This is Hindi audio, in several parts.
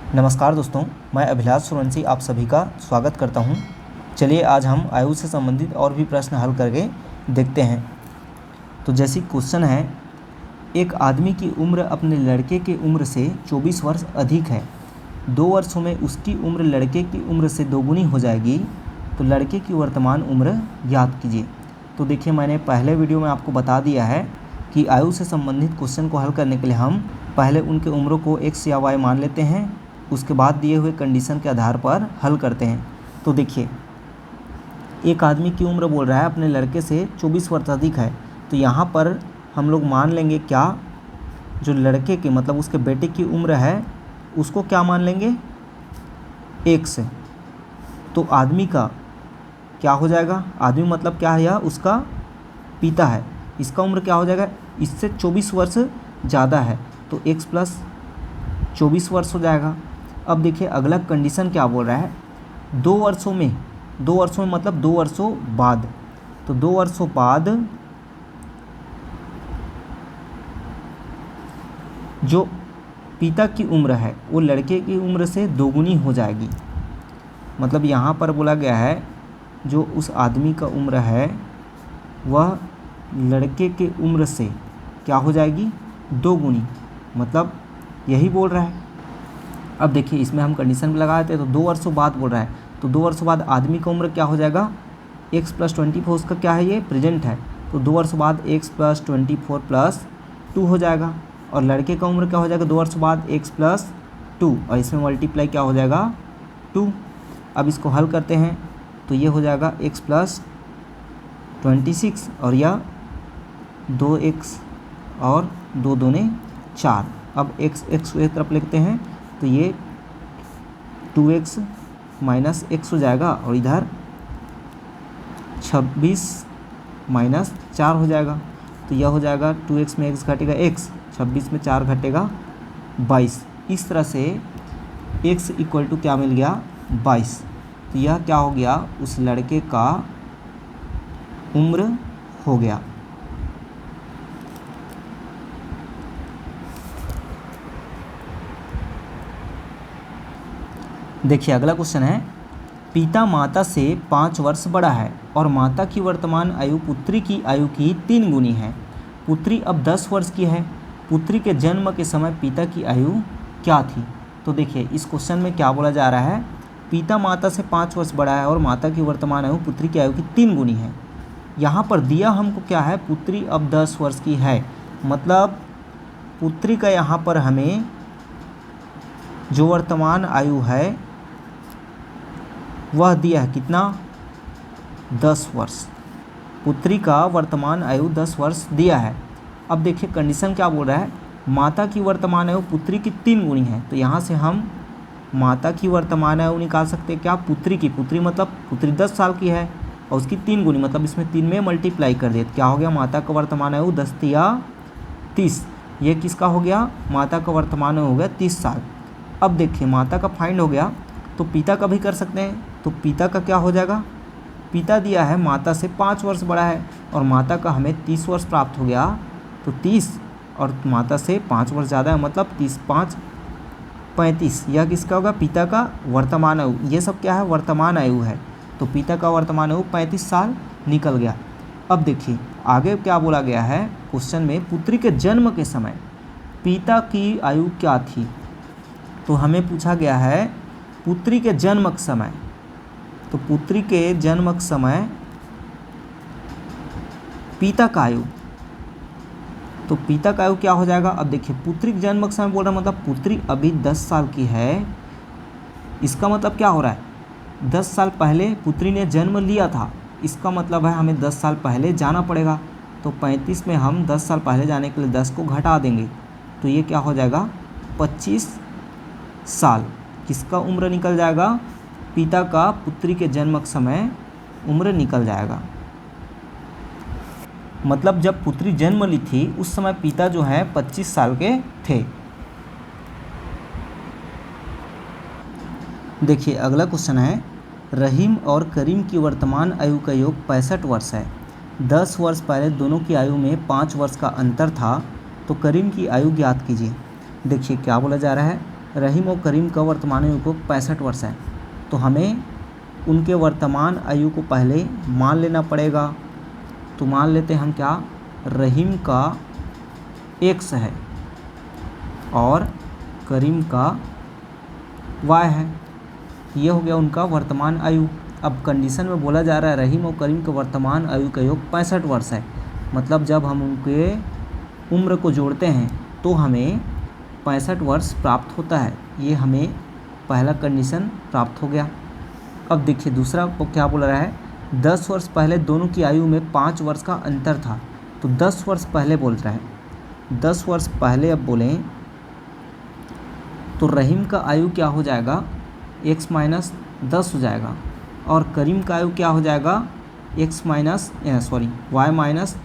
नमस्कार दोस्तों, मैं अभिलाष सूर्यवंशी आप सभी का स्वागत करता हूं। चलिए आज हम आयु से संबंधित और भी प्रश्न हल करके देखते हैं। तो जैसे क्वेश्चन है, एक आदमी की उम्र अपने लड़के की उम्र से 24 वर्ष अधिक है। 2 वर्षों में उसकी उम्र लड़के की उम्र से दोगुनी हो जाएगी, तो लड़के की वर्तमान उम्र ज्ञात कीजिए। तो देखिए, मैंने पहले वीडियो में आपको बता दिया है कि आयु से संबंधित क्वेश्चन को हल करने के लिए हम पहले उनके उम्रों को x या y मान लेते हैं, उसके बाद दिए हुए कंडीशन के आधार पर हल करते हैं। तो देखिए, एक आदमी की उम्र बोल रहा है अपने लड़के से 24 वर्ष अधिक है, तो यहाँ पर हम लोग मान लेंगे क्या, जो लड़के की मतलब उसके बेटे की उम्र है उसको क्या मान लेंगे, x। तो आदमी का क्या हो जाएगा, आदमी मतलब क्या है, यह उसका पिता है, इसका उम्र क्या हो जाएगा, इससे 24 वर्ष ज़्यादा है, तो x प्लस 24 वर्ष हो जाएगा। अब देखिए अगला कंडीशन क्या बोल रहा है, 2 वर्षों में मतलब 2 वर्षों बाद, तो 2 वर्षों बाद जो पिता की उम्र है वो लड़के की उम्र से दोगुनी हो जाएगी। मतलब यहाँ पर बोला गया है जो उस आदमी का उम्र है वह लड़के के उम्र से क्या हो जाएगी, दोगुनी, मतलब यही बोल रहा है। अब देखिए इसमें हम कंडीशन भी लगा देते हैं, तो 2 वर्षों बाद बोल रहा है, तो 2 वर्षों बाद आदमी का उम्र क्या हो जाएगा, x प्लस 24, उसका क्या है, ये प्रेजेंट है, तो 2 वर्षों बाद x प्लस 24 प्लस 2 हो जाएगा। और लड़के का उम्र क्या हो जाएगा, 2 वर्षों बाद x प्लस 2, और इसमें मल्टीप्लाई क्या हो जाएगा, 2। अब इसको हल करते हैं तो ये हो जाएगा x प्लस 26 और यह 2x और 2 दूने 4। अब x को एक तरफ लिखते हैं तो ये 2x माइनस x हो जाएगा, और इधर 26 माइनस 4 हो जाएगा, तो यह हो जाएगा 2x में x घटेगा x, 26 में 4 घटेगा 22। इस तरह से x इक्वल टू क्या मिल गया, 22। तो यह क्या हो गया, उस लड़के का उम्र हो गया। देखिए अगला क्वेश्चन है, पिता माता से 5 वर्ष बड़ा है और माता की वर्तमान आयु पुत्री की आयु की 3 गुनी है। पुत्री अब 10 वर्ष की है। पुत्री के जन्म के समय पिता की आयु क्या थी। तो देखिए इस क्वेश्चन में क्या बोला जा रहा है, पिता माता से 5 वर्ष बड़ा है और माता की वर्तमान आयु पुत्री की आयु की 3 गुनी है। यहाँ पर दिया हमको क्या है, पुत्री अब 10 वर्ष की है, मतलब पुत्री का यहाँ पर हमें जो वर्तमान आयु है वह दिया है कितना, 10 वर्ष। पुत्री का वर्तमान आयु 10 वर्ष दिया है। अब देखिए कंडीशन क्या बोल रहा है, माता की वर्तमान आयु पुत्री की 3 गुनी है, तो यहाँ से हम माता की वर्तमान आयु निकाल सकते हैं क्या, पुत्री की, पुत्री मतलब पुत्री 10 साल की है और उसकी 3 गुनी, मतलब इसमें 3 में मल्टीप्लाई कर दे, क्या हो गया, माता का वर्तमान आयु 10 या 30, ये किसका हो गया, माता का वर्तमान आयु हो गया 30 साल। अब देखिए माता का फाइंड हो गया तो पिता का भी कर सकते हैं, तो पिता का क्या हो जाएगा, पिता दिया है माता से 5 वर्ष बड़ा है और माता का हमें 30 वर्ष प्राप्त हो गया, तो 30 और माता से 5 वर्ष ज़्यादा है, मतलब 30 5 35, यह किसका होगा, पिता का वर्तमान आयु। ये सब क्या है, वर्तमान आयु है, तो पिता का वर्तमान आयु 35 साल निकल गया। अब देखिए आगे क्या बोला गया है क्वेश्चन में, पुत्री के जन्म के समय पिता की आयु क्या थी। तो हमें पूछा गया है पुत्री के जन्म के समय, तो पुत्री के जन्म के समय पिता का आयु, तो पिता का आयु क्या हो जाएगा। अब देखिए पुत्री के जन्म के समय बोल रहा है, मतलब पुत्री अभी 10 साल की है, इसका मतलब क्या हो रहा है, 10 साल पहले पुत्री ने जन्म लिया था, इसका मतलब है हमें 10 साल पहले जाना पड़ेगा, तो 35 में हम 10 साल पहले जाने के लिए 10 को घटा देंगे, तो ये क्या हो जाएगा, 25 साल किसका उम्र निकल जाएगा, पिता का पुत्री के जन्म के समय उम्र निकल जाएगा। मतलब जब पुत्री जन्म ली थी उस समय पिता जो है 25 साल के थे। देखिए अगला क्वेश्चन है, रहीम और करीम की वर्तमान आयु का योग 65 वर्ष है। 10 वर्ष पहले दोनों की आयु में 5 वर्ष का अंतर था, तो करीम की आयु ज्ञात कीजिए। देखिए क्या बोला जा रहा है, रहीम और करीम का वर्तमान आयु को 65 वर्ष है, तो हमें उनके वर्तमान आयु को पहले मान लेना पड़ेगा। तो मान लेते हैं हम क्या, रहीम का x है और करीम का y है। ये हो गया उनका वर्तमान आयु। अब कंडीशन में बोला जा रहा है रहीम और करीम के वर्तमान आयु का योग 65 वर्ष है, मतलब जब हम उनके उम्र को जोड़ते हैं तो हमें 65 वर्ष प्राप्त होता है। ये हमें पहला कंडीशन प्राप्त हो गया। अब देखिए दूसरा को क्या बोल रहा है, 10 वर्ष पहले दोनों की आयु में 5 वर्ष का अंतर था। तो 10 वर्ष पहले बोल रहा है, 10 वर्ष पहले अब बोलें तो रहीम का आयु क्या हो जाएगा, x माइनस 10 हो जाएगा और करीम का आयु क्या हो जाएगा, y माइनस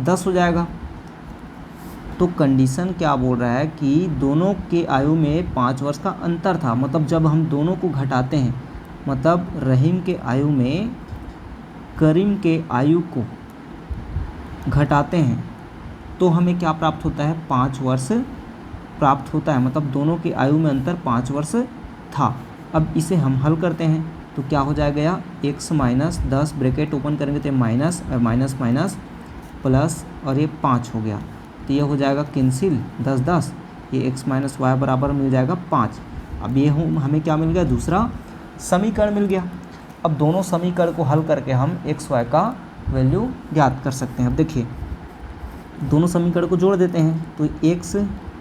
10 हो जाएगा। तो कंडीशन क्या बोल रहा है कि दोनों के आयु में 5 वर्ष का अंतर था, मतलब जब हम दोनों को घटाते हैं, मतलब रहीम के आयु में करीम के आयु को घटाते हैं तो हमें क्या प्राप्त होता है, 5 वर्ष प्राप्त होता है, मतलब दोनों की आयु में अंतर 5 वर्ष था। अब इसे हम हल करते हैं तो क्या हो जाएगा, या x माइनस 10 ब्रैकेट ओपन करेंगे तो माइनस और माइनस माइनस प्लस और ये 5 हो गया, तो ये हो जाएगा कैंसिल 10 10, ये x माइनस वाई बराबर मिल जाएगा 5। अब ये हमें क्या मिल गया, दूसरा समीकरण मिल गया। अब दोनों समीकरण को हल करके हम x y का वैल्यू ज्ञात कर सकते हैं। अब देखिए दोनों समीकरण को जोड़ देते हैं तो x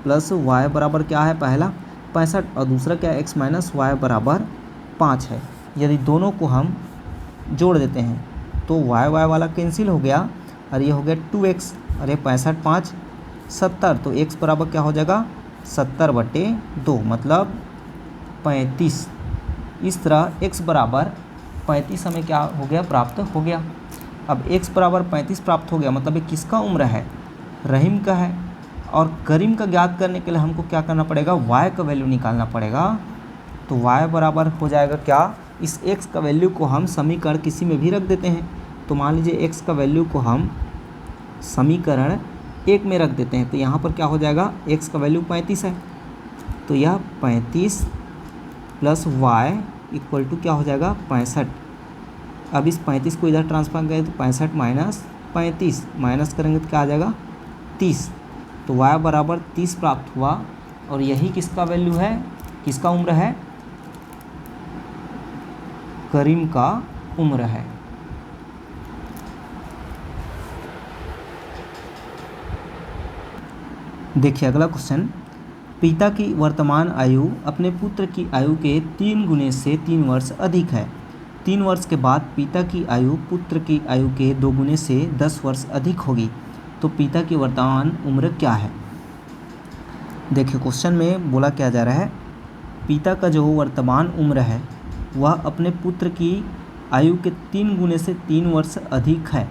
प्लस वाई बराबर क्या है, पहला 65 और दूसरा क्या है, x माइनस वाई बराबर 5 है। यदि दोनों को हम जोड़ देते हैं तो y वाला कैंसिल हो गया और ये हो गया 2x और ये 65 5 70, तो x बराबर क्या हो जाएगा, 70/2 मतलब 35। इस तरह x बराबर 35 हमें क्या हो गया, प्राप्त हो गया। अब x बराबर 35 प्राप्त हो गया, मतलब ये किसका उम्र है, रहीम का है। और करीम का ज्ञात करने के लिए हमको क्या करना पड़ेगा, y का वैल्यू निकालना पड़ेगा। तो y बराबर हो जाएगा क्या, इस x का वैल्यू को हम समीकरण किसी में भी रख देते हैं। तो मान लीजिए x का वैल्यू को हम समीकरण 1 में रख देते हैं, तो यहाँ पर क्या हो जाएगा, x का वैल्यू 35 है, तो यह 35 प्लस y इक्वल टू क्या हो जाएगा, 65। अब इस 35 को इधर ट्रांसफर करें तो 65 माइनस 35 माइनस करेंगे तो क्या आ जाएगा, 30। तो y बराबर 30 प्राप्त हुआ और यही किसका वैल्यू है, किसका उम्र है, करीम का उम्र है। देखिए अगला क्वेश्चन, पिता की वर्तमान आयु अपने पुत्र की आयु के 3 गुने से 3 वर्ष अधिक है। 3 वर्ष के बाद पिता की आयु पुत्र की आयु के 2 गुने से 10 वर्ष अधिक होगी, तो पिता की वर्तमान उम्र क्या है। देखिए क्वेश्चन में बोला क्या जा रहा है, पिता का जो वर्तमान उम्र है वह अपने पुत्र की आयु के 3 गुने से 3 वर्ष अधिक है।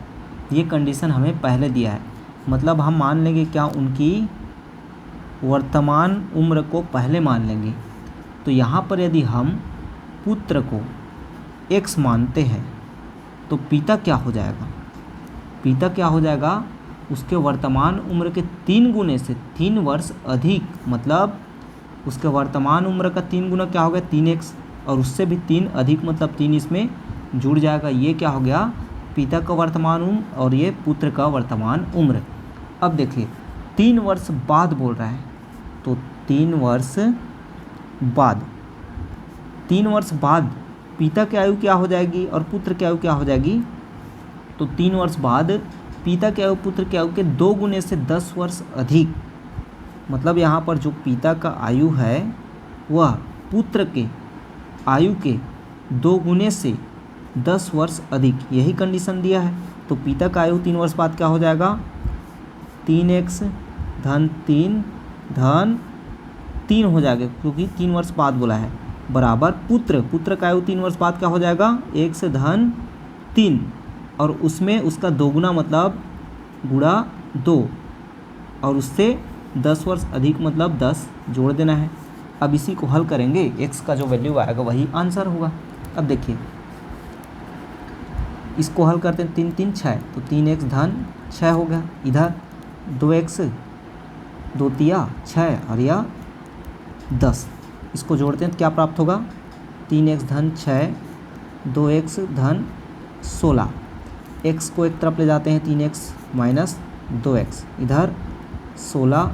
ये कंडीशन हमें पहले दिया है, मतलब हम मान लेंगे क्या, उनकी वर्तमान उम्र को पहले मान लेंगे। तो यहाँ पर यदि हम पुत्र को x मानते हैं तो पिता क्या हो जाएगा, पिता क्या हो जाएगा, उसके वर्तमान उम्र के 3 गुने से 3 वर्ष अधिक, मतलब उसके वर्तमान उम्र का 3 गुना क्या हो गया, 3x, और उससे भी 3 अधिक मतलब 3 इसमें जुड़ जाएगा। ये क्या हो गया, पिता का वर्तमान उम्र और ये पुत्र का वर्तमान उम्र। अब देखिए 3 वर्ष बाद बोल रहा है, तो 3 वर्ष बाद, 3 वर्ष बाद पिता की आयु क्या हो जाएगी और पुत्र की आयु क्या हो जाएगी। तो 3 वर्ष बाद पिता की आयु पुत्र की आयु के 2 गुने से 10 वर्ष अधिक, मतलब यहाँ पर जो पिता का आयु है वह पुत्र के आयु के 2 गुने से 10 वर्ष अधिक, यही कंडीशन दिया है। तो पिता का आयु 3 वर्ष बाद क्या हो जाएगा, 3x धन 3 धन 3 हो जाएगा, क्योंकि 3 वर्ष बाद बोला है, बराबर पुत्र का आयु 3 वर्ष बाद क्या हो जाएगा, 1 धन 3 और उसमें उसका 2 गुना मतलब गुणा 2 और उससे 10 वर्ष अधिक मतलब 10 जोड़ देना है। अब इसी को हल करेंगे, x का जो वैल्यू आएगा वही आंसर होगा। अब देखिए इसको हल करते हैं, 3 3 6, तो 3x धन 6 हो गया, इधर 2x 2 तिया 6 और यह 10। इसको जोड़ते हैं तो क्या प्राप्त होगा, 3x धन 6, 2x धन 16, x को एक तरफ ले जाते हैं 3x माइनस 2x, इधर 16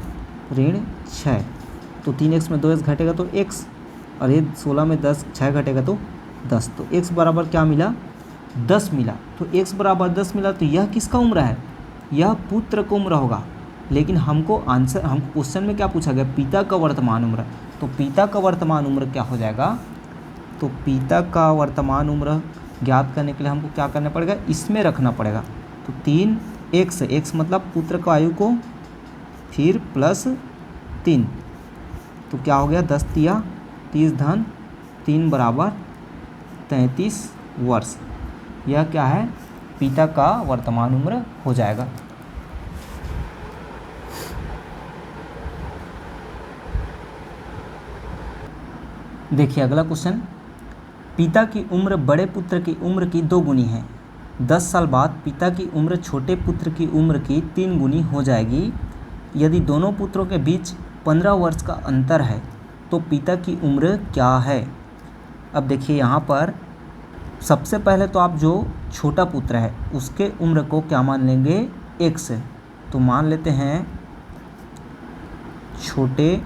ऋण 6, तो 3x में 2x घटेगा तो x, और ये 16 में 6 घटेगा तो 10, तो x बराबर क्या मिला, 10 मिला। तो x बराबर 10 मिला, तो यह किसका उम्र है, यह पुत्र का उम्र होगा। लेकिन हमको क्वेश्चन में क्या पूछा गया, पिता का वर्तमान उम्र, तो पिता का वर्तमान उम्र क्या हो जाएगा, तो पिता का वर्तमान उम्र ज्ञात करने के लिए हमको क्या करना पड़ेगा, इसमें रखना पड़ेगा। तो 3x, x मतलब पुत्र का आयु को फिर प्लस 3, तो क्या हो गया, 10 तिया 30 धन 3 बराबर 33 वर्ष। यह क्या है, पिता का वर्तमान उम्र हो जाएगा। देखिए अगला क्वेश्चन, पिता की उम्र बड़े पुत्र की उम्र की 2 गुनी है। 10 साल बाद पिता की उम्र छोटे पुत्र की उम्र की 3 गुनी हो जाएगी। यदि दोनों पुत्रों के बीच 15 वर्ष का अंतर है तो पिता की उम्र क्या है। अब देखिए यहाँ पर सबसे पहले तो आप जो छोटा पुत्र है उसके उम्र को क्या मान लेंगे, x, तो मान लेते हैं छोटे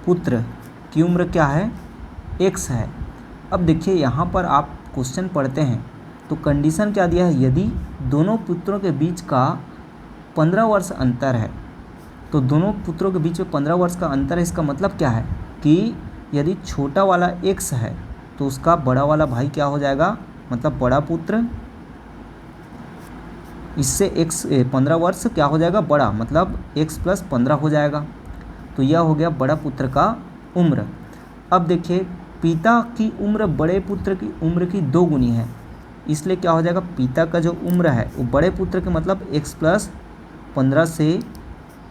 पुत्र की उम्र क्या है, x है। अब देखिए यहाँ पर आप क्वेश्चन पढ़ते हैं तो कंडीशन क्या दिया है, यदि दोनों पुत्रों के बीच का 15 वर्ष अंतर है, तो दोनों पुत्रों के बीच में 15 वर्ष का अंतर है, इसका मतलब क्या है कि यदि छोटा वाला x है तो उसका बड़ा वाला भाई क्या हो जाएगा, मतलब बड़ा पुत्र, इससे x 15 वर्ष क्या हो जाएगा, बड़ा, मतलब x + 15 हो जाएगा। तो यह हो गया बड़ा पुत्र का उम्र। अब देखिए पिता की उम्र बड़े पुत्र की उम्र की 2 गुनी है, इसलिए क्या हो जाएगा, पिता का जो उम्र है वो बड़े पुत्र के मतलब x + 15 से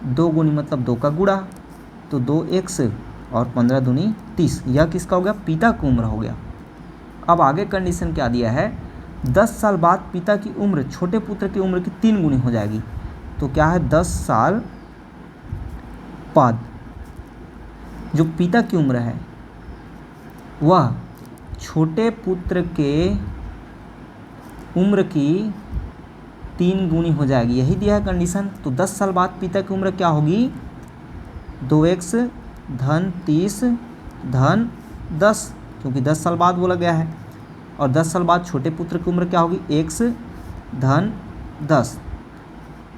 2 गुनी मतलब 2 का गुणा, तो 2x और 15 दूनी 30, यह किसका हो गया, पिता की उम्र हो गया। अब आगे कंडीशन क्या दिया है, 10 साल बाद पिता की उम्र छोटे पुत्र की उम्र की 3 गुनी हो जाएगी। तो क्या है, 10 साल बाद जो पिता की उम्र है वह छोटे पुत्र के उम्र की 3 गुनी हो जाएगी, यही दिया है कंडीशन। तो 10 साल बाद पिता की उम्र क्या होगी, 2x धन 30 धन 10, क्योंकि 10 साल बाद बोला गया है। और 10 साल बाद छोटे पुत्र की उम्र क्या होगी, x धन 10,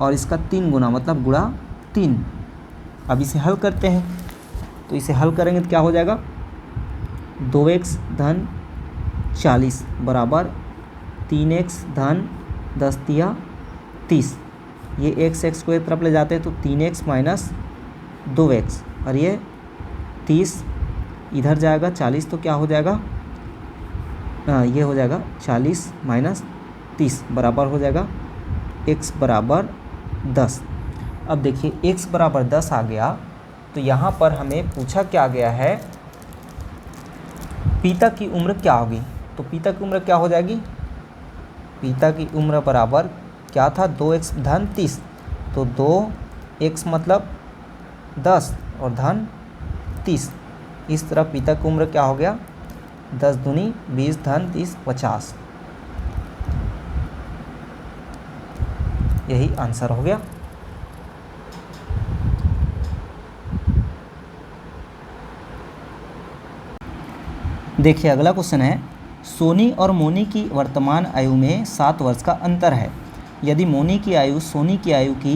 और इसका 3 गुना मतलब गुणा 3। अब इसे हल करते हैं, तो इसे हल करेंगे तो क्या हो जाएगा, 2x धन 40 बराबर 3x धन 10 तिया 30, ये x को एक तरफ ले जाते हैं तो 3x माइनस 2x, और ये 30 इधर जाएगा 40, तो क्या हो जाएगा, ये हो जाएगा 40 माइनस 30 बराबर हो जाएगा x बराबर 10। अब देखिए x बराबर 10 आ गया, तो यहाँ पर हमें पूछा क्या गया है, पिता की उम्र क्या होगी। तो पिता की उम्र क्या हो जाएगी, पिता की उम्र बराबर क्या था, 2x धन 30, तो 2x मतलब 10 और धन 30, इस तरह पिता की उम्र क्या हो गया, 10 दूनी 20 धन 30 50, यही आंसर हो गया। देखिए अगला क्वेश्चन है, सोनी और मोनी की वर्तमान आयु में 7 वर्ष का अंतर है। यदि मोनी की आयु सोनी की आयु की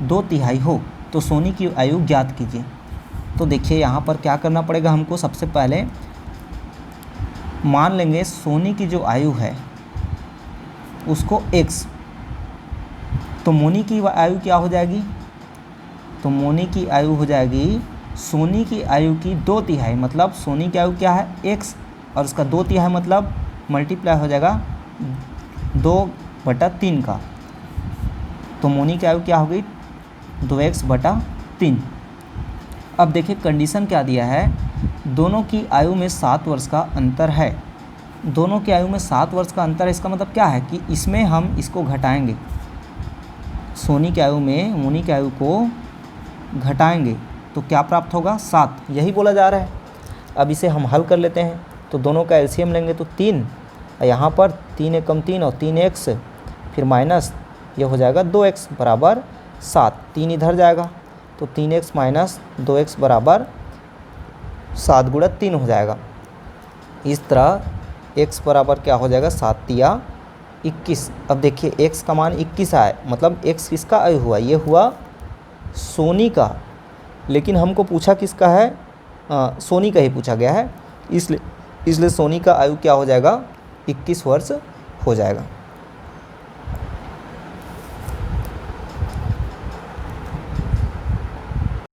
2/3 हो तो सोनी की आयु ज्ञात कीजिए। तो देखिए यहाँ पर क्या करना पड़ेगा हमको, सबसे पहले मान लेंगे सोनी की जो आयु है उसको x, तो मोनी की आयु क्या हो जाएगी, तो मोनी की आयु हो जाएगी सोनी की आयु की 2/3, मतलब सोनी की आयु क्या है x, और उसका 2/3 मतलब मल्टीप्लाई हो जाएगा 2/3 का, तो मोनी की आयु क्या हो गई 2x/3। अब देखिए कंडीशन क्या दिया है, दोनों की आयु में 7 वर्ष का अंतर है। दोनों की आयु में 7 वर्ष का अंतर है, इसका मतलब क्या है कि इसमें हम इसको घटाएंगे, सोनी की आयु में मोनी की आयु को घटाएंगे तो क्या प्राप्त होगा, 7, यही बोला जा रहा है। अब इसे हम हल कर लेते हैं, तो दोनों का एलसीएम लेंगे तो 3, यहाँ पर 3 एकम 3 और 3x, फिर माइनस ये हो जाएगा 2x बराबर 7, 3 इधर जाएगा तो 3x माइनस 2x बराबर 7 गुणा 3 हो जाएगा। इस तरह x बराबर क्या हो जाएगा 7 तिया 21। अब देखिए x का मान 21 आया, मतलब x किसका आयु हुआ, ये हुआ सोनी का, लेकिन हमको पूछा किसका है, सोनी का ही पूछा गया है, इसलिए सोनी का आयु क्या हो जाएगा 21 वर्ष हो जाएगा।